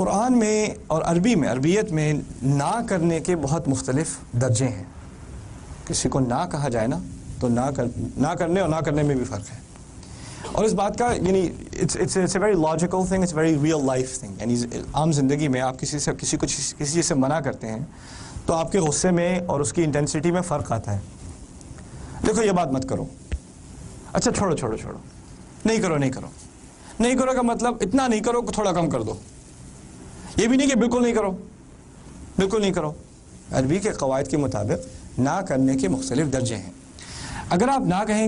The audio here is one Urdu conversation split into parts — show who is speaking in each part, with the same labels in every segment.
Speaker 1: قرآن میں اور عربیت میں نہ کرنے کے بہت مختلف درجے ہیں. کسی کو نہ کہا جائے نا تو نہ کرنے اور نہ کرنے میں بھی فرق ہے. اور اس بات کا یعنی it's a very logical thing, it's very real life thing. یعنی عام زندگی میں آپ کسی چیز سے منع کرتے ہیں تو آپ کے غصے میں اور اس کی انٹینسٹی میں فرق آتا ہے. دیکھو یہ بات مت کرو، اچھا چھوڑو نہیں کرو کا مطلب اتنا نہیں کرو کہ تھوڑا کم کر دو. یہ بھی نہیں کہ بالکل نہیں کرو. عربی کے قواعد کے مطابق نہ کرنے کے مختلف درجے ہیں. اگر آپ نہ کہیں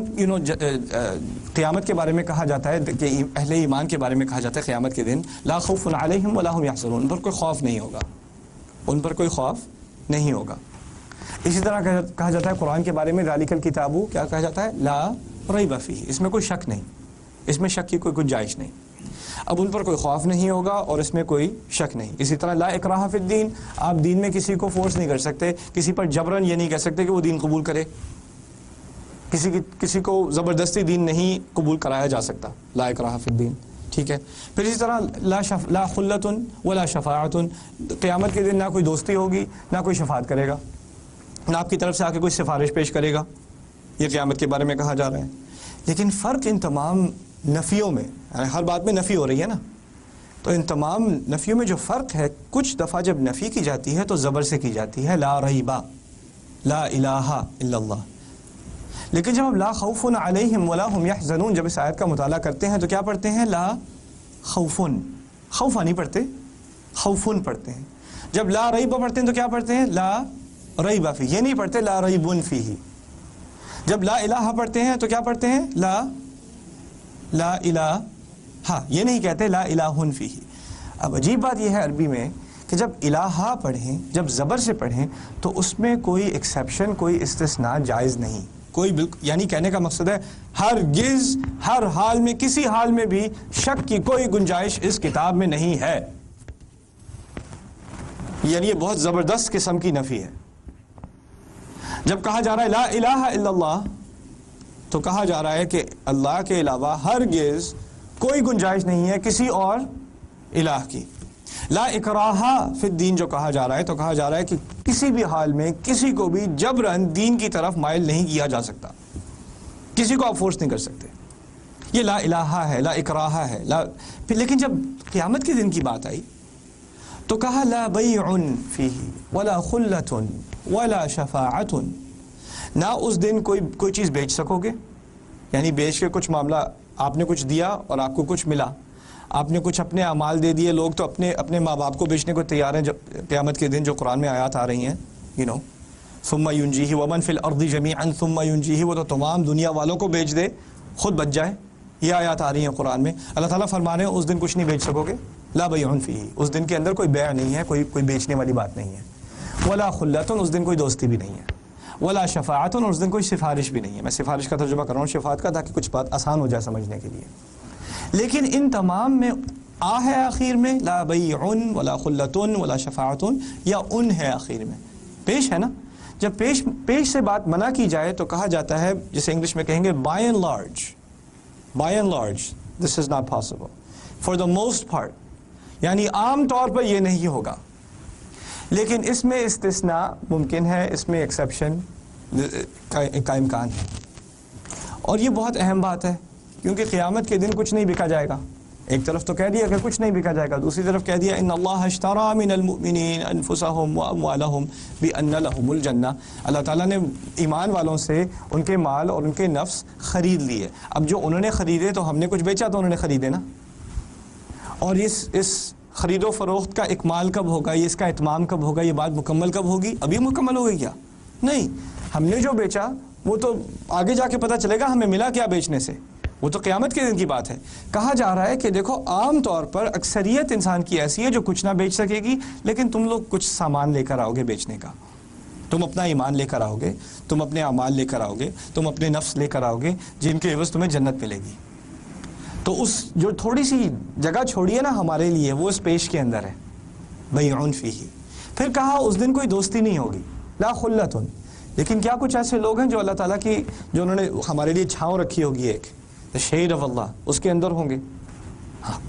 Speaker 1: قیامت کے بارے میں کہا جاتا ہے کہ اہل ایمان کے بارے میں کہا جاتا ہے قیامت کے دن لا خوف علیہم ولا هم يحزنون، ان پر کوئی خوف نہیں ہوگا. اسی طرح کہا جاتا ہے قرآن کے بارے میں ذالک الکتاب، کیا کہا جاتا ہے؟ لا ریب فیہ، اس میں کوئی شک نہیں، اس میں شک کی کوئی گنجائش نہیں. اب ان پر کوئی خوف نہیں ہوگا اور اس میں کوئی شک نہیں. اسی طرح لا اکراہ فی الدین، آپ دین میں کسی کو فورس نہیں کر سکتے، کسی پر جبرن یہ نہیں کہہ سکتے کہ وہ دین قبول کرے. کسی کو زبردستی دین نہیں قبول کرایا جا سکتا. لا اکراہ فی الدین، ٹھیک ہے. پھر اسی طرح لا خلۃ ولا شفاعۃ، قیامت کے دن نہ کوئی دوستی ہوگی، نہ کوئی شفاعت کرے گا، نہ آپ کی طرف سے آ کے کوئی سفارش پیش کرے گا. یہ قیامت کے بارے میں کہا جا رہا ہے. لیکن فرق ان تمام نفیوں میں، ہر بات میں نفی ہو رہی ہے نا، تو ان تمام نفیوں میں جو فرق ہے، کچھ دفعہ جب نفی کی جاتی ہے تو زبر سے کی جاتی ہے، لا ریبا، لا الہ الا اللہ. لیکن جب ہم لا خوف علیہم ولا هم يحزنون جب اس آیت کا مطالعہ کرتے ہیں تو کیا پڑھتے ہیں؟ لا خوفن، خوفا نہیں پڑھتے، خوفن پڑھتے ہیں. جب لا ریبا پڑھتے ہیں تو کیا پڑھتے ہیں؟ لا ریبا فی، یہ نہیں پڑھتے لا ریبن فیہ. جب لا الہ پڑھتے ہیں تو کیا پڑھتے ہیں؟ لا الہ، ہاں یہ نہیں کہتے لا الہ فیہ. اب عجیب بات یہ ہے عربی میں کہ جب الہ پڑھیں، جب زبر سے پڑھیں تو اس میں کوئی ایکسیپشن، کوئی استثناء جائز نہیں. یعنی کہنے کا مقصد ہے ہرگز، ہر حال میں، کسی حال میں بھی شک کی کوئی گنجائش اس کتاب میں نہیں ہے. یعنی یہ بہت زبردست قسم کی نفی ہے. جب کہا جا رہا ہے لا الہ الا اللہ تو کہا جا رہا ہے کہ اللہ کے علاوہ ہرگز کوئی گنجائش نہیں ہے کسی اور الہ کی. لا اکراہ فی الدین جو کہا جا رہا ہے تو کہا جا رہا ہے کہ کسی بھی حال میں کسی کو بھی جبرن دین کی طرف مائل نہیں کیا جا سکتا، کسی کو آپ فورس نہیں کر سکتے. یہ لا الہ ہے، لا اکراہ ہے. لیکن جب قیامت کے دن کی بات آئی تو کہا لا بیع فیہ ولا خلۃ ولا شفاعۃ، نہ اس دن کوئی چیز بیچ سکو گے، یعنی بیچ کے کچھ معاملہ، آپ نے کچھ دیا اور آپ کو کچھ ملا، آپ نے کچھ اپنے اعمال دے دیے. لوگ تو اپنے ماں باپ کو بیچنے کو تیار ہیں جب قیامت کے دن، جو قرآن میں آیات آ رہی ہیں ثم ینجیہ ومن فی الارض جمیعا ثم ینجیہ، وہ تو تمام دنیا والوں کو بیچ دے، خود بچ جائے. یہ آیات آ رہی ہیں قرآن میں. اللہ تعالیٰ فرما رہے ہیں اس دن کچھ نہیں بیچ سکو گے. لا بیع فیہ، اس دن کے اندر کوئی بیع نہیں ہے، کوئی بیچنے والی بات نہیں ہے. ولا خلۃ، اس دن کوئی دوستی بھی نہیں ہے. ولا شفاعۃ، اور اس دن کوئی سفارش بھی نہیں ہے. میں سفارش کا ترجمہ کر رہا ہوں شفاعت کا تاکہ کچھ بات آسان ہو جائے سمجھنے کے لیے. لیکن ان تمام میں ہے آخر میں لا بیع ولا خلۃ ولا شفاعۃ، یا ان ہے آخر میں، پیش ہے نا. جب پیش سے بات منع کی جائے تو کہا جاتا ہے، جسے انگلش میں کہیں گے by and large this is not possible for the most part, یعنی عام طور پر یہ نہیں ہوگا. لیکن اس میں استثناء ممکن ہے، اس میں ایکسیپشن کا امکان ہے. اور یہ بہت اہم بات ہے کیونکہ قیامت کے دن کچھ نہیں بکا جائے گا. ایک طرف تو کہہ دیا کہ کچھ نہیں بکا جائے گا، دوسری طرف کہہ دیا ان اللہ اشترى من المؤمنین انفسهم واموالهم بان لهم الجنہ، اللہ تعالیٰ نے ایمان والوں سے ان کے مال اور ان کے نفس خرید لیے. اب جو انہوں نے خریدے تو ہم نے کچھ بیچا تو انہوں نے خریدے نا. اور اس خرید و فروخت کا اکمال کب ہوگا، یہ اس کا اتمام کب ہوگا، یہ بات مکمل کب ہوگی؟ ابھی مکمل ہو گئی کیا؟ نہیں. ہم نے جو بیچا وہ تو آگے جا کے پتہ چلے گا ہمیں ملا کیا بیچنے سے، وہ تو قیامت کے دن کی بات ہے. کہا جا رہا ہے کہ دیکھو عام طور پر اکثریت انسان کی ایسی ہے جو کچھ نہ بیچ سکے گی، لیکن تم لوگ کچھ سامان لے کر آؤ گے بیچنے کا. تم اپنا ایمان لے کر آؤ گے، تم اپنے اعمال لے کر آؤ گے، تم اپنے نفس لے کر آؤ گے، جن کے عوض تمہیں جنت ملے گی. تو اس جو تھوڑی سی جگہ چھوڑی ہے نا ہمارے لیے، وہ اس پیش کے اندر ہے، بیع فیہ. پھر کہا اس دن کوئی دوستی نہیں ہوگی، لا خلۃ. لیکن کیا کچھ ایسے لوگ ہیں جو اللہ تعالیٰ کی، جو انہوں نے ہمارے لیے چھاؤں رکھی ہوگی، ایک شہید آف اللہ، اس کے اندر ہوں گے. ہاں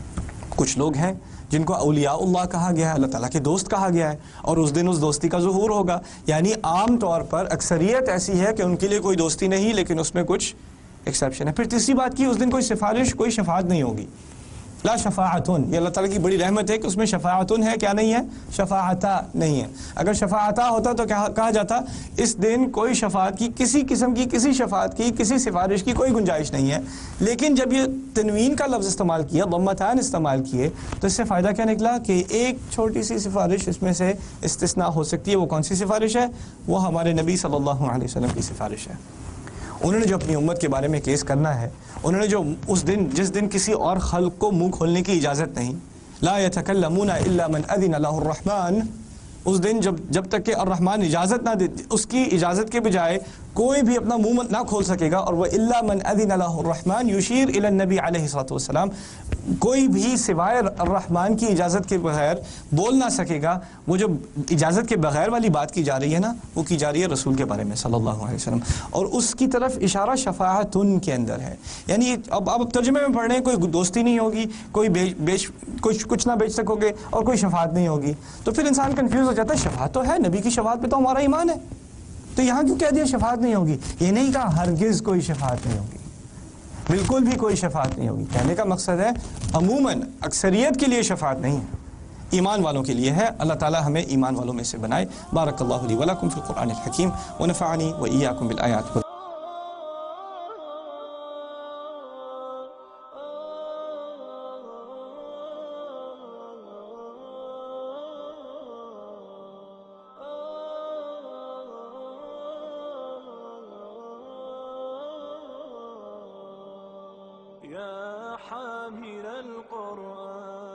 Speaker 1: کچھ لوگ ہیں جن کو اولیاء اللہ کہا گیا ہے، اللہ تعالیٰ کے دوست کہا گیا ہے، اور اس دن اس دوستی کا ظہور ہوگا. یعنی عام طور پر اکثریت ایسی ہے کہ ان کے لیے کوئی دوستی نہیں، لیکن اس میں کچھ ایکسیپشن ہے. پھر تیسری بات کی، اس دن کوئی سفارش، کوئی شفاعت نہیں ہوگی. لا شفاعتن، یہ اللہ تعالیٰ کی بڑی رحمت ہے کہ اس میں شفاعتن ہے، کیا نہیں ہے؟ شفاعتا نہیں ہے. اگر شفاعتا ہوتا تو کہا جاتا اس دن کوئی شفاعت کی، کسی قسم کی کسی شفاعت کی، کسی سفارش کی کوئی گنجائش نہیں ہے. لیکن جب یہ تنوین کا لفظ استعمال کیا، ضمتان استعمال کیے، تو اس سے فائدہ کیا نکلا کہ ایک چھوٹی سی سفارش اس میں سے استثناء ہو سکتی ہے. وہ کون سی سفارش ہے؟ وہ ہمارے نبی صلی اللہ علیہ وسلم کی سفارش ہے. انہوں نے جو اپنی امت کے بارے میں کیس کرنا ہے، انہوں نے جو اس دن، جس دن کسی اور خلق کو منہ کھولنے کی اجازت نہیں، لا يتکلمون الا من اذن له الرحمن، اس دن جب تک کہ الرحمن اجازت نہ دے، اس کی اجازت کے بجائے کوئی بھی اپنا منہ نہ کھول سکے گا. اور وہ الا من اذن له الرحمن یشیر الی النبی علیہ الصلوۃ والسلام، کوئی بھی سوائے الرحمن کی اجازت کے بغیر بول نہ سکے گا. وہ جو اجازت کے بغیر والی بات کی جا رہی ہے نا، وہ کی جا رہی ہے رسول کے بارے میں صلی اللہ علیہ وسلم، اور اس کی طرف اشارہ شفاعتن کے اندر ہے. یعنی اب آپ ترجمے میں پڑھ رہے ہیں، کوئی دوستی نہیں ہوگی، کچھ نہ بیچ سکو گے، اور کوئی شفاعت نہیں ہوگی. تو پھر انسان کنفیوز ہو جاتا ہے، شفاعت تو ہے، نبی کی شفاعت پہ تو ہمارا ایمان ہے، تو یہاں کیوں کہہ دیا شفاعت نہیں ہوگی؟ یہ نہیں کہا ہرگز کوئی شفاعت نہیں ہوگی، بالکل بھی کوئی شفاعت نہیں ہوگی. کہنے کا مقصد ہے عموماً اکثریت کے لیے شفاعت نہیں ہے، ایمان والوں کے لیے ہے. اللہ تعالی ہمیں ایمان والوں میں سے بنائے. بارک اللہ لی ولکم فی القرآن الحکیم ونفعنی وإیاکم بالآیات.
Speaker 2: يا حامل القرآن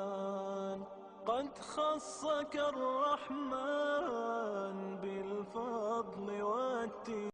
Speaker 2: قد خصك الرحمن بالفضل والتي